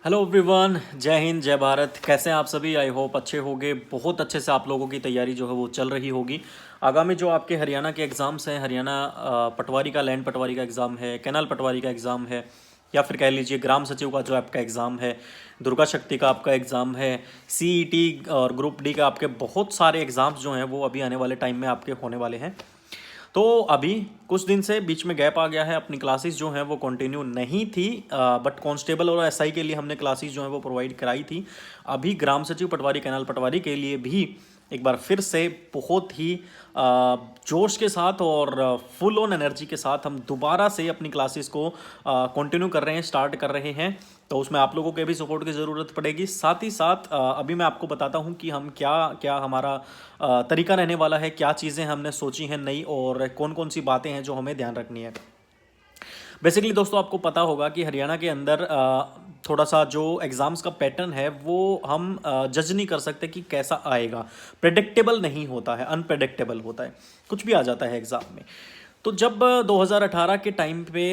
Hello everyone, जय हिंद जय भारत। कैसे हैं आप सभी? आई होप अच्छे होंगे। बहुत अच्छे से आप लोगों की तैयारी जो है वो चल रही होगी। आगामी जो आपके हरियाणा के एग्ज़ाम्स हैं, हरियाणा पटवारी का, लैंड पटवारी का एग्ज़ाम है, कैनाल पटवारी का एग्ज़ाम है, या फिर कह लीजिए ग्राम सचिव का जो आपका एग्ज़ाम है, दुर्गा शक्ति का आपका एग्ज़ाम है, सीईटी और ग्रुप डी का आपके बहुत सारे एग्ज़ाम्स जो हैं वो अभी आने वाले टाइम में आपके होने वाले हैं। तो अभी कुछ दिन से बीच में गैप आ गया है, अपनी क्लासेस जो हैं वो कंटिन्यू नहीं थी, बट कांस्टेबल और एसआई के लिए हमने क्लासेस जो हैं वो प्रोवाइड कराई थी। अभी ग्राम सचिव पटवारी, कैनाल पटवारी के लिए भी एक बार फिर से बहुत ही जोश के साथ और फुल ऑन एनर्जी के साथ हम दोबारा से अपनी क्लासेस को कंटिन्यू कर रहे हैं, स्टार्ट कर रहे हैं। तो उसमें आप लोगों के भी सपोर्ट की ज़रूरत पड़ेगी। साथ ही साथ अभी मैं आपको बताता हूं कि हम क्या क्या हमारा तरीका रहने वाला है, क्या चीज़ें हमने सोची हैं नई, और कौन कौन सी बातें हैं जो हमें ध्यान रखनी है। बेसिकली दोस्तों, आपको पता होगा कि हरियाणा के अंदर थोड़ा सा जो एग्ज़ाम्स का पैटर्न है वो हम जज नहीं कर सकते कि कैसा आएगा। प्रेडिक्टेबल नहीं होता है, अनप्रेडिक्टेबल होता है, कुछ भी आ जाता है एग्ज़ाम में। तो जब 2018 के टाइम पे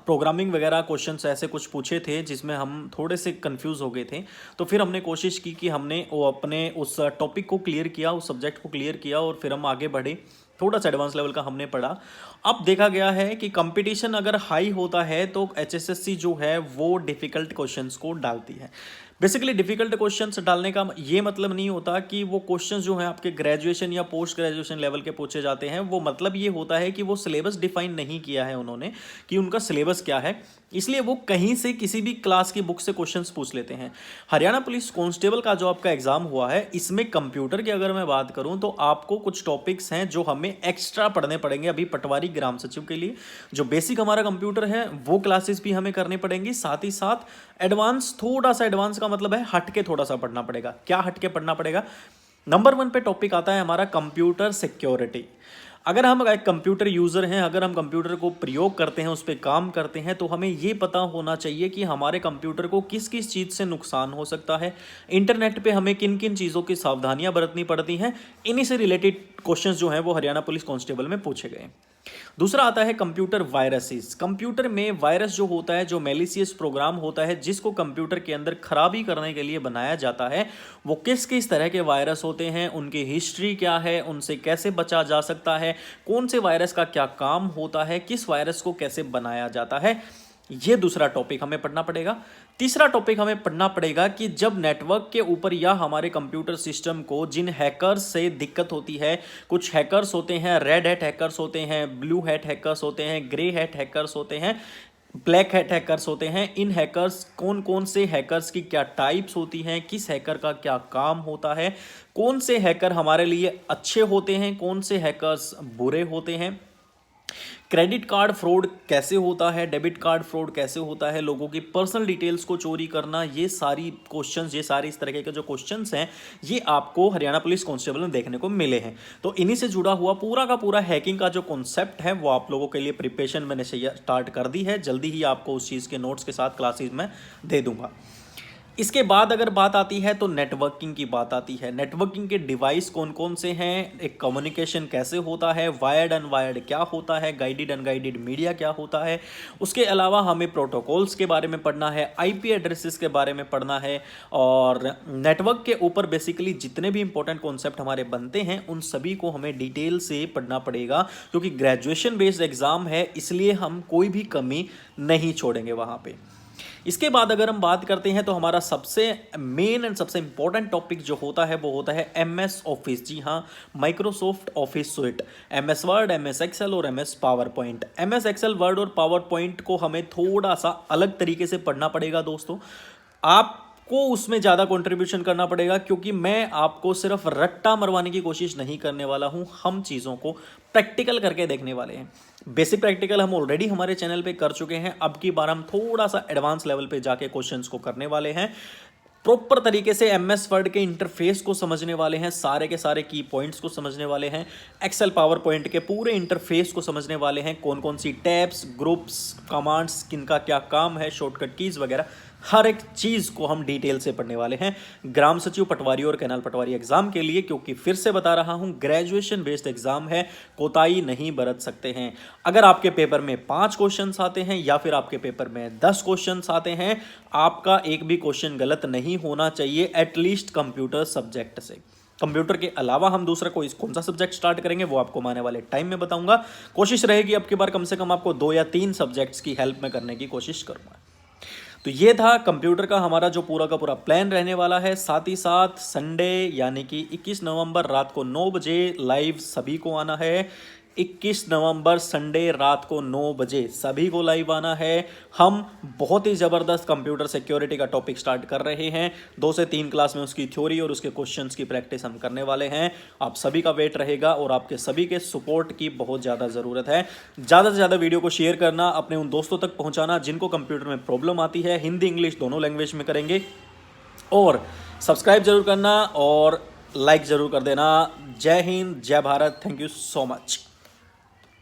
प्रोग्रामिंग वगैरह क्वेश्चंस ऐसे कुछ पूछे थे जिसमें हम थोड़े से कंफ्यूज हो गए थे, तो फिर हमने कोशिश की कि हमने वो अपने उस टॉपिक को क्लियर किया, उस सब्जेक्ट को क्लियर किया, और फिर हम आगे बढ़े। थोड़ा सा एडवांस लेवल का हमने पढ़ा। अब देखा गया है कि कंपटीशन अगर हाई होता है तो एचएसएससी जो है वो डिफ़िकल्ट क्वेश्चंस को डालती है। बेसिकली डिफ़िकल्ट क्वेश्चंस डालने का ये मतलब नहीं होता कि वो क्वेश्चंस जो हैं आपके ग्रेजुएशन या पोस्ट ग्रेजुएशन लेवल के पूछे जाते हैं। वो मतलब ये होता है कि वो सिलेबस डिफाइन नहीं किया है उन्होंने कि उनका सिलेबस क्या है, इसलिए वो कहीं से किसी भी क्लास की बुक से क्वेश्चंस पूछ लेते हैं। हरियाणा पुलिस कांस्टेबल का जो आपका एग्जाम हुआ है, इसमें कंप्यूटर की अगर मैं बात करूं तो आपको कुछ टॉपिक्स हैं जो हमें एक्स्ट्रा पढ़ने पड़ेंगे अभी पटवारी ग्राम सचिव के लिए। जो बेसिक हमारा कंप्यूटर है वो क्लासेस भी हमें करनी पड़ेंगी, साथ ही साथ एडवांस, थोड़ा सा एडवांस का मतलब है हट के थोड़ा सा पढ़ना पड़ेगा। क्या हट के पढ़ना पड़ेगा? नंबर 1 पे टॉपिक आता है हमारा कंप्यूटर सिक्योरिटी। अगर हम एक कंप्यूटर यूज़र हैं, अगर हम कंप्यूटर को प्रयोग करते हैं, उस पर काम करते हैं, तो हमें ये पता होना चाहिए कि हमारे कंप्यूटर को किस किस चीज़ से नुकसान हो सकता है, इंटरनेट पे हमें किन किन चीज़ों की सावधानियां बरतनी पड़ती हैं। इन्हीं से रिलेटेड क्वेश्चंस जो हैं वो हरियाणा पुलिस कांस्टेबल में पूछे गए। दूसरा आता है कंप्यूटर वायरसेस। कंप्यूटर में वायरस जो होता है, जो मेलिशियस प्रोग्राम होता है जिसको कंप्यूटर के अंदर खराबी करने के लिए बनाया जाता है, वो किस किस तरह के वायरस होते हैं, उनकी हिस्ट्री क्या है, उनसे कैसे बचा जा सकता है, कौन से वायरस का क्या काम होता है, किस वायरस को कैसे बनाया जाता है, ये दूसरा टॉपिक हमें पढ़ना पड़ेगा। तीसरा टॉपिक हमें पढ़ना पड़ेगा कि जब नेटवर्क के ऊपर या हमारे कंप्यूटर सिस्टम को जिन हैकर्स से दिक्कत होती है, कुछ हैकर्स होते हैं, रेड हैट हैकर्स होते हैं, ब्लू हैट हैकर्स होते हैं, ग्रे हैट हैकर्स होते हैं, ब्लैक हैट हैकर्स होते हैं। इन हैकर्स, कौन कौन से हैकर्स की क्या टाइप्स होती हैं, किस हैकर का क्या काम होता है, कौन से हैकर हमारे लिए अच्छे होते हैं, कौन से हैकर्स बुरे होते हैं, क्रेडिट कार्ड फ्रॉड कैसे होता है, डेबिट कार्ड फ्रॉड कैसे होता है, लोगों की पर्सनल डिटेल्स को चोरी करना, ये सारी क्वेश्चंस, ये सारे इस तरह के जो क्वेश्चंस हैं, ये आपको हरियाणा पुलिस कांस्टेबल में देखने को मिले हैं। तो इन्हीं से जुड़ा हुआ पूरा का पूरा हैकिंग का जो कॉन्सेप्ट है वो आप लोगों के लिए प्रिपरेशन मैंने स्टार्ट कर दी है। जल्दी ही आपको उस चीज़ के नोट्स के साथ क्लासेज में दे दूंगा। इसके बाद अगर बात आती है तो नेटवर्किंग की बात आती है। नेटवर्किंग के डिवाइस कौन कौन से हैं, एक कम्युनिकेशन कैसे होता है, वायर्ड अनवायर्ड क्या होता है, गाइडेड अनगाइडेड मीडिया क्या होता है। उसके अलावा हमें प्रोटोकॉल्स के बारे में पढ़ना है, आईपी एड्रेसेस के बारे में पढ़ना है, और नेटवर्क के ऊपर बेसिकली जितने भी इंपॉर्टेंट कॉन्सेप्ट हमारे बनते हैं उन सभी को हमें डिटेल से पढ़ना पड़ेगा, क्योंकि ग्रेजुएशन बेस्ड एग्जाम है, इसलिए हम कोई भी कमी नहीं छोड़ेंगे वहाँ पे। इसके बाद अगर हम बात करते हैं तो हमारा सबसे मेन एंड सबसे इंपॉर्टेंट टॉपिक जो होता है वो होता है एमएस ऑफिस। जी हाँ, Microsoft office suite, MS Word, MS Excel और MS PowerPoint. MS Excel, Word और पावर पॉइंट को हमें थोड़ा सा अलग तरीके से पढ़ना पड़ेगा दोस्तों। आपको उसमें ज़्यादा कंट्रीब्यूशन करना पड़ेगा, क्योंकि मैं आपको सिर्फ रट्टा मरवाने की कोशिश नहीं करने वाला हूं, हम चीज़ों को प्रैक्टिकल करके देखने वाले हैं। बेसिक प्रैक्टिकल हम ऑलरेडी हमारे चैनल पे कर चुके हैं, अब की बार हम थोड़ा सा एडवांस लेवल पे जाके क्वेश्चंस को करने वाले हैं। प्रॉपर तरीके से एमएस वर्ड के इंटरफेस को समझने वाले हैं, सारे के सारे की पॉइंट्स को समझने वाले हैं, एक्सेल पावर पॉइंट के पूरे इंटरफेस को समझने वाले हैं, कौन कौन सी टैब्स, ग्रुप्स, कमांड्स, किनका क्या काम है, शॉर्टकट कीज वगैरह हर एक चीज को हम डिटेल से पढ़ने वाले हैं ग्राम सचिव पटवारी और कैनाल पटवारी एग्जाम के लिए, क्योंकि फिर से बता रहा हूं ग्रेजुएशन बेस्ड एग्जाम है, कोताही नहीं बरत सकते हैं। अगर आपके पेपर में 5 क्वेश्चंस आते हैं या फिर आपके पेपर में 10 क्वेश्चंस आते हैं, आपका एक भी क्वेश्चन गलत नहीं होना चाहिए, एटलीस्ट कंप्यूटर सब्जेक्ट से। कंप्यूटर के अलावा हम दूसरा कोई कौन सा सब्जेक्ट स्टार्ट करेंगे वो आपको आने वाले टाइम में बताऊंगा। कोशिश रहेगी अब की बार कम से कम आपको 2 या 3 सब्जेक्ट्स की हेल्प में करने की कोशिश करूंगा। तो ये था कंप्यूटर का हमारा जो पूरा का पूरा प्लान रहने वाला है। साथ ही साथ संडे यानी कि 21 नवंबर रात को 9 बजे लाइव सभी को आना है। 21 नवंबर संडे रात को 9 बजे सभी को लाइव आना है। हम बहुत ही ज़बरदस्त कंप्यूटर सिक्योरिटी का टॉपिक स्टार्ट कर रहे हैं। 2 से 3 क्लास में उसकी थ्योरी और उसके क्वेश्चंस की प्रैक्टिस हम करने वाले हैं। आप सभी का वेट रहेगा और आपके सभी के सपोर्ट की बहुत ज़्यादा ज़रूरत है। ज़्यादा से ज़्यादा वीडियो को शेयर करना, अपने उन दोस्तों तक पहुँचाना जिनको कंप्यूटर में प्रॉब्लम आती है। हिंदी इंग्लिश दोनों लैंग्वेज में करेंगे। और सब्सक्राइब जरूर करना और लाइक ज़रूर कर देना। जय हिंद, जय Bharat. Thank you so much.